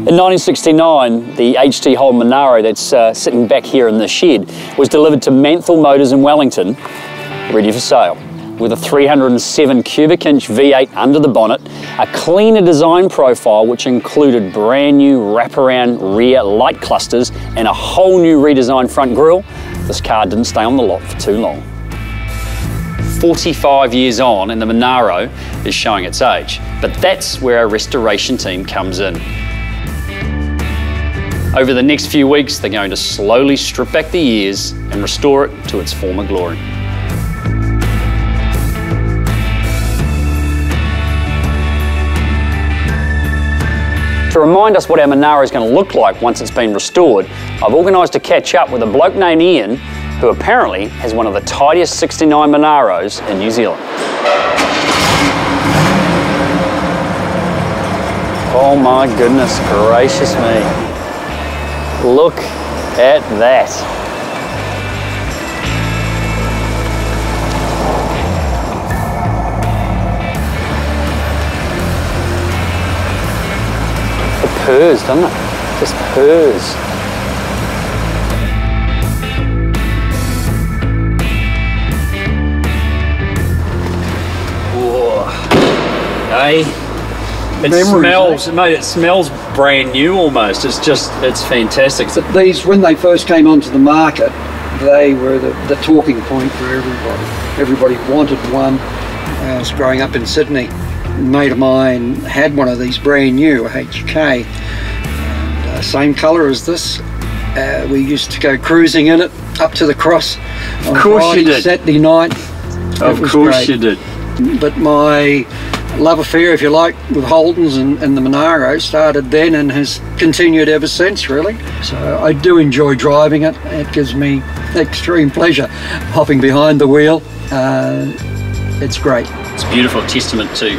In 1969, the HT Holden Monaro that's sitting back here in the shed was delivered to Manthal Motors in Wellington, ready for sale. With a 307 cubic inch V8 under the bonnet, a cleaner design profile which included brand new wraparound rear light clusters and a whole new redesigned front grille, this car didn't stay on the lot for too long. 45 years on and the Monaro is showing its age, but that's where our restoration team comes in. Over the next few weeks, they're going to slowly strip back the years and restore it to its former glory. To remind us what our Monaro is going to look like once it's been restored, I've organised to catch up with a bloke named Ian, who apparently has one of the tidiest 69 Monaros in New Zealand. Oh my goodness gracious me. Look at that. It purrs, doesn't it? Just purrs. Whoa. Hey. It smells brand new almost. It's fantastic. These, when they first came onto the market, they were the talking point for everybody. Everybody wanted one. I was growing up in Sydney. A mate of mine had one of these brand new, a HK. And, same colour as this. We used to go cruising in it up to the cross on Friday, Saturday night. Of course you did. But my love affair, if you like, with Holdens and the Monaro started then and has continued ever since, really. So I do enjoy driving it. It gives me extreme pleasure hopping behind the wheel. It's great. It's a beautiful testament to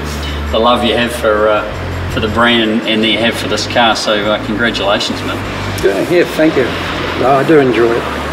the love you have for the brand and that you have for this car. So congratulations, man. Yeah, thank you. No, I do enjoy it.